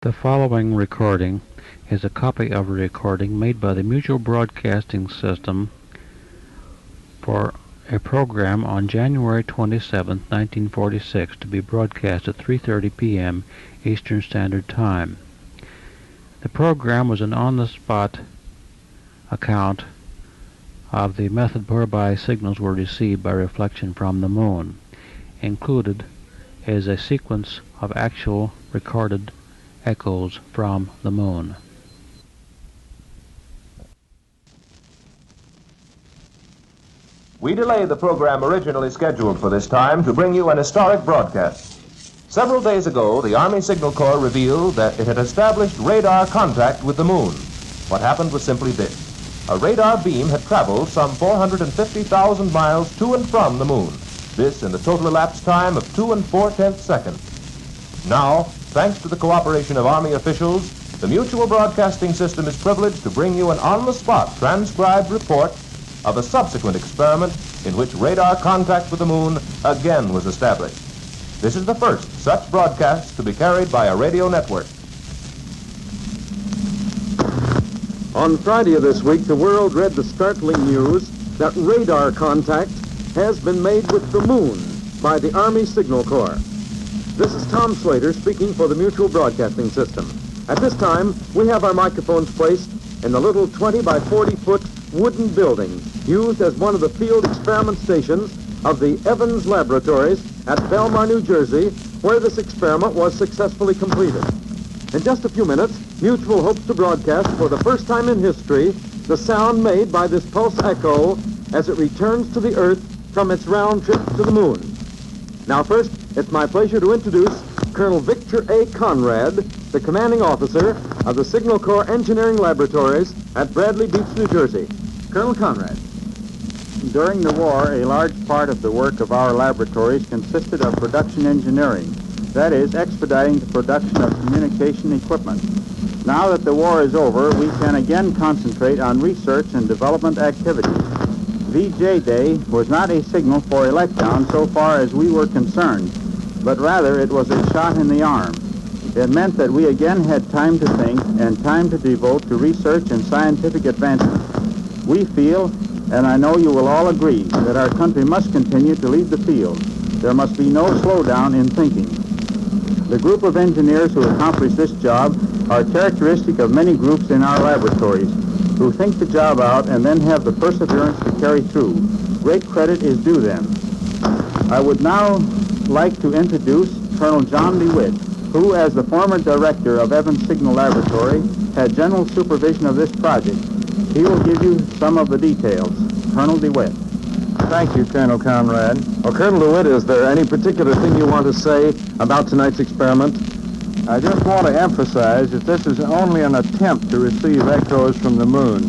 The following recording is a copy of a recording made by the Mutual Broadcasting System for a program on January 27, 1946, to be broadcast at 3:30 p.m. Eastern Standard Time. The program was an on-the-spot account of the method whereby signals were received by reflection from the moon. Included is a sequence of actual recorded echoes from the moon. We delayed the program originally scheduled for this time to bring you an historic broadcast. Several days ago, the Army Signal Corps revealed that it had established radar contact with the moon. What happened was simply this. A radar beam had traveled some 450,000 miles to and from the moon. This in the total elapsed time of 2 4/10 seconds. Now, thanks to the cooperation of Army officials, the Mutual Broadcasting System is privileged to bring you an on-the-spot transcribed report of a subsequent experiment in which radar contact with the moon again was established. This is the first such broadcast to be carried by a radio network. On Friday of this week, the world read the startling news that radar contact has been made with the moon by the Army Signal Corps. This is Tom Slater speaking for the Mutual Broadcasting System. At this time, we have our microphones placed in the little 20 by 40-foot wooden building used as one of the field experiment stations of the Evans Laboratories at Belmar, New Jersey, where this experiment was successfully completed. In just a few minutes, Mutual hopes to broadcast for the first time in history the sound made by this pulse echo as it returns to the Earth from its round trip to the moon. Now first, it's my pleasure to introduce Colonel Victor A. Conrad, the commanding officer of the Signal Corps Engineering Laboratories at Bradley Beach, New Jersey. Colonel Conrad. During the war, a large part of the work of our laboratories consisted of production engineering, that is, expediting the production of communication equipment. Now that the war is over, we can again concentrate on research and development activities. VJ Day was not a signal for a letdown so far as we were concerned, but rather it was a shot in the arm. It meant that we again had time to think and time to devote to research and scientific advancement. We feel, and I know you will all agree, that our country must continue to lead the field. There must be no slowdown in thinking. The group of engineers who accomplish this job are characteristic of many groups in our laboratories, who think the job out and then have the perseverance to carry through. Great credit is due them. I would now like to introduce Colonel John DeWitt, who, as the former director of Evans Signal Laboratory, had general supervision of this project. He will give you some of the details. Colonel DeWitt. Thank you, Colonel Conrad. Well, Colonel DeWitt, is there any particular thing you want to say about tonight's experiment? I just want to emphasize that this is only an attempt to receive echoes from the moon.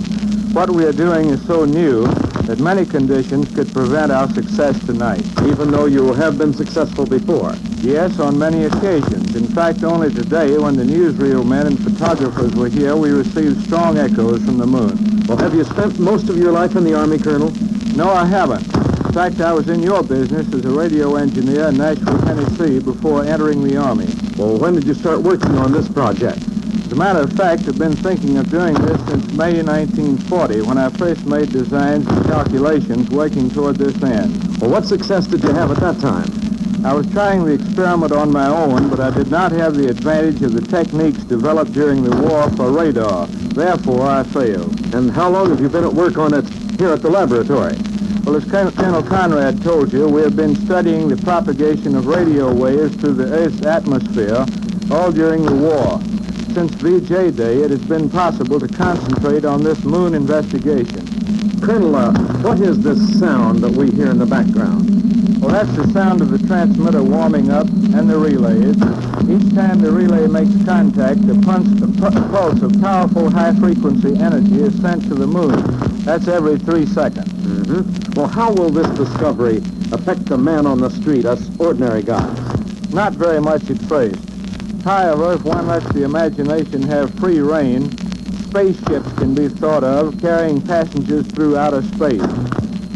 What we are doing is so new that many conditions could prevent our success tonight. Even though you have been successful before? Yes, on many occasions. In fact, only today, when the newsreel men and photographers were here, we received strong echoes from the moon. Well, have you spent most of your life in the Army, Colonel? No, I haven't. In fact, I was in your business as a radio engineer in Nashville, Tennessee, before entering the Army. Well, when did you start working on this project? As a matter of fact, I've been thinking of doing this since May 1940, when I first made designs and calculations working toward this end. Well, what success did you have at that time? I was trying the experiment on my own, but I did not have the advantage of the techniques developed during the war for radar. Therefore, I failed. And how long have you been at work on it here at the laboratory? Well, as Colonel Conrad told you, we have been studying the propagation of radio waves through the Earth's atmosphere all during the war. Since VJ Day, it has been possible to concentrate on this moon investigation. Colonel, what is this sound that we hear in the background? Well, that's the sound of the transmitter warming up and the relays. Each time the relay makes contact, a pulse of powerful high-frequency energy is sent to the moon. That's every 3 seconds. Well, how will this discovery affect the man on the street, us ordinary guys? Not very much at first. However, if one lets the imagination have free rein, spaceships can be thought of carrying passengers through outer space.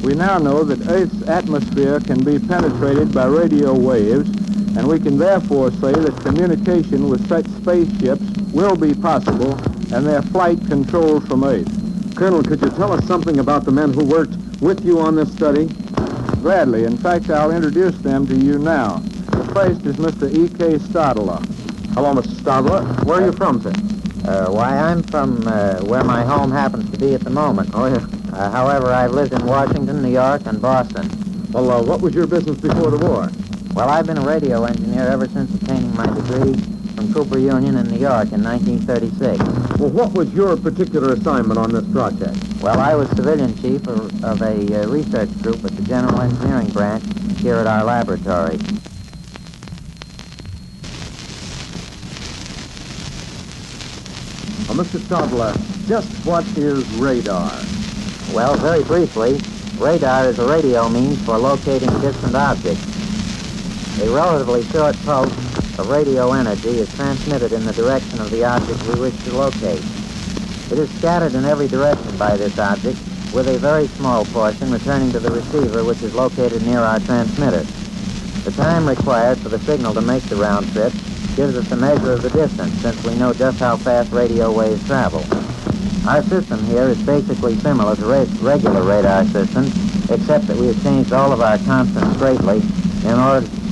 We now know that Earth's atmosphere can be penetrated by radio waves, and we can therefore say that communication with such spaceships will be possible and their flight controlled from Earth. Colonel, could you tell us something about the men who worked with you on this study? Gladly. In fact, I'll introduce them to you now. The first is Mr. E.K. Stadler. Hello, Mr. Stadler. Where are you from, sir? Why, I'm from where my home happens to be at the moment. Oh, yeah. However, I've lived in Washington, New York, and Boston. Well, what was your business before the war? Well, I've been a radio engineer ever since obtaining my degree from Cooper Union in New York in 1936. Well, what was your particular assignment on this project? Well, I was civilian chief of a research group at the General Engineering Branch here at our laboratory. Mr. Stadler, just what is radar? Well, very briefly, radar is a radio means for locating distant objects. A relatively short pulse of radio energy is transmitted in the direction of the object we wish to locate. It is scattered in every direction by this object, with a very small portion returning to the receiver, which is located near our transmitter. The time required for the signal to make the round trip gives us a measure of the distance, since we know just how fast radio waves travel. Our system here is basically similar to regular radar systems, except that we have changed all of our constants greatly in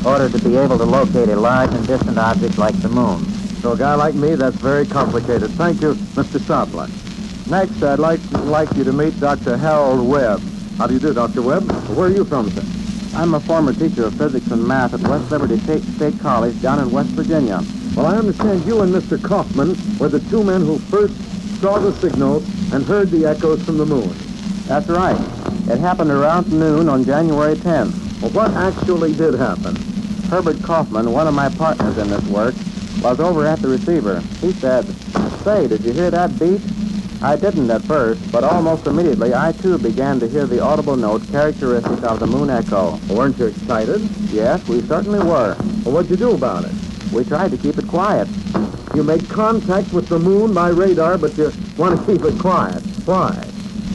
order to be able to locate a large and distant object like the moon. So a guy like me, that's very complicated. Thank you, Mr. Stadler. Next, I'd like you to meet Dr. Harold Webb. How do you do, Dr. Webb? Where are you from, sir? I'm a former teacher of physics and math at West Liberty State College down in West Virginia. Well, I understand you and Mr. Kaufman were the two men who first saw the signals and heard the echoes from the moon. That's right. It happened around noon on January 10th. Well, what actually did happen? Herbert Kaufman, one of my partners in this work, was over at the receiver. He said, "Say, did you hear that beat?" I didn't at first, but almost immediately I too began to hear the audible note characteristic of the moon echo. Weren't you excited? Yes, we certainly were. Well, what'd you do about it? We tried to keep it quiet. You made contact with the moon by radar, but you want to keep it quiet. Why?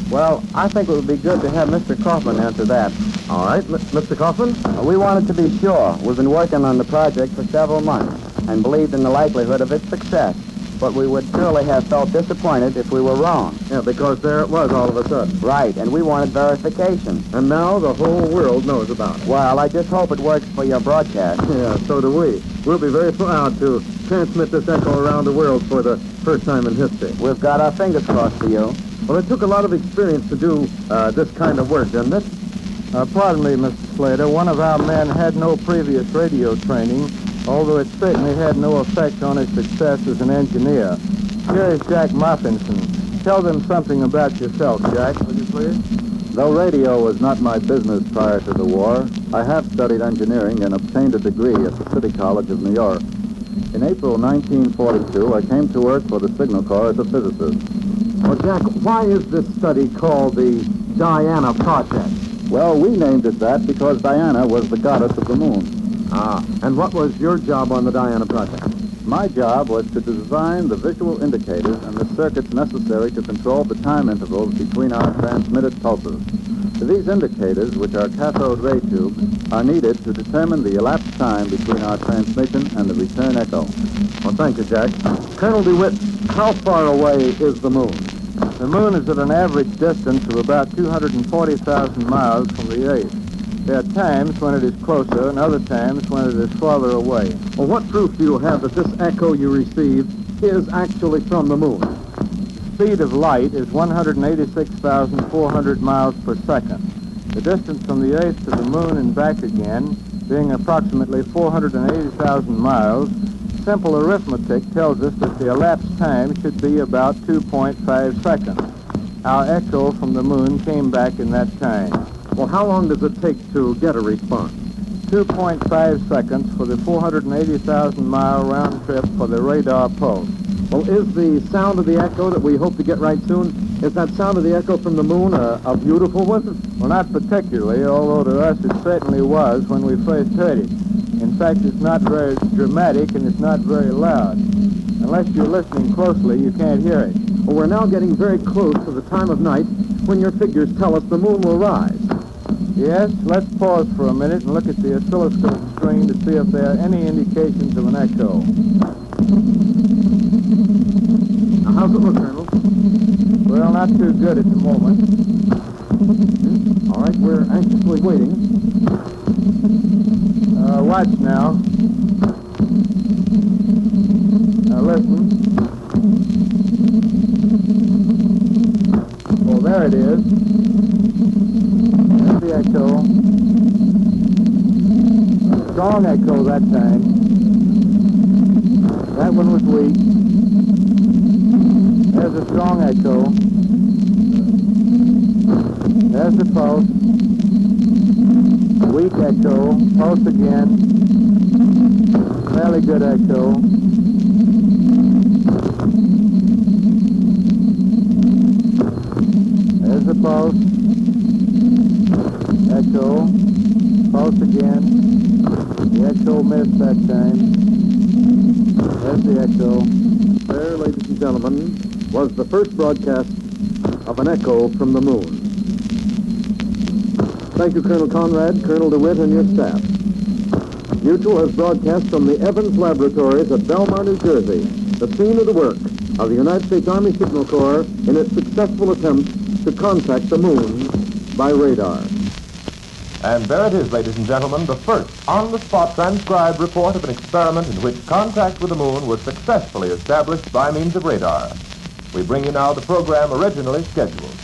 Well, I think it would be good to have Mr. Kaufman answer that. All right, Mr. Kaufman? We wanted to be sure. We've been working on the project for several months and believed in the likelihood of its success. But we would surely have felt disappointed if we were wrong. Yeah, because there it was all of a sudden. Right, and we wanted verification. And now the whole world knows about it. Well, I just hope it works for your broadcast. Yeah, so do we. We'll be very proud to transmit this echo around the world for the first time in history. We've got our fingers crossed for you. Well, it took a lot of experience to do this kind of work, didn't it? Pardon me, Mr. Slater. One of our men had no previous radio training, although it certainly had no effect on his success as an engineer. Here is Jack Muffinson. Tell them something about yourself, Jack, would you please? Though radio was not my business prior to the war, I have studied engineering and obtained a degree at the City College of New York. In April 1942, I came to work for the Signal Corps as a physicist. Well, Jack, why is this study called the Diana Project? Well, we named it that because Diana was the goddess of the moon. And what was your job on the Diana Project? My job was to design the visual indicators and the circuits necessary to control the time intervals between our transmitted pulses. These indicators, which are cathode ray tubes, are needed to determine the elapsed time between our transmission and the return echo. Well, thank you, Jack. Colonel DeWitt, how far away is the moon? The moon is at an average distance of about 240,000 miles from the Earth. There are times when it is closer and other times when it is farther away. Well, what proof do you have that this echo you received is actually from the moon? The speed of light is 186,400 miles per second. The distance from the Earth to the moon and back again, being approximately 480,000 miles, simple arithmetic tells us that the elapsed time should be about 2.5 seconds. Our echo from the moon came back in that time. Well, how long does it take to get a response? 2.5 seconds for the 480,000-mile round trip for the radar pulse. Well, is the sound of the echo that we hope to get right soon, is that sound of the echo from the moon a beautiful one? Well, not particularly, although to us it certainly was when we first heard it. In fact, it's not very dramatic and it's not very loud. Unless you're listening closely, you can't hear it. Well, we're now getting very close to the time of night when your figures tell us the moon will rise. Yes, let's pause for a minute and look at the oscilloscope screen to see if there are any indications of an echo. Now, how's it look, Colonel? Well, not too good at the moment. All right, we're anxiously waiting. Watch now. Now listen. Oh, there it is. That's the echo. Strong echo that time. That one was weak. There's a strong echo. There's the pulse. Weak echo. Pulse again. Fairly good echo. There's the pulse. Echo. Pulse again. The echo missed that time. There's the echo. There, ladies and gentlemen, was the first broadcast of an echo from the moon. Thank you, Colonel Conrad, Colonel DeWitt, and your staff. Mutual has broadcast from the Evans Laboratories at Belmar, New Jersey, the scene of the work of the United States Army Signal Corps in its successful attempt to contact the moon by radar. And there it is, ladies and gentlemen, the first on-the-spot transcribed report of an experiment in which contact with the moon was successfully established by means of radar. We bring you now the program originally scheduled.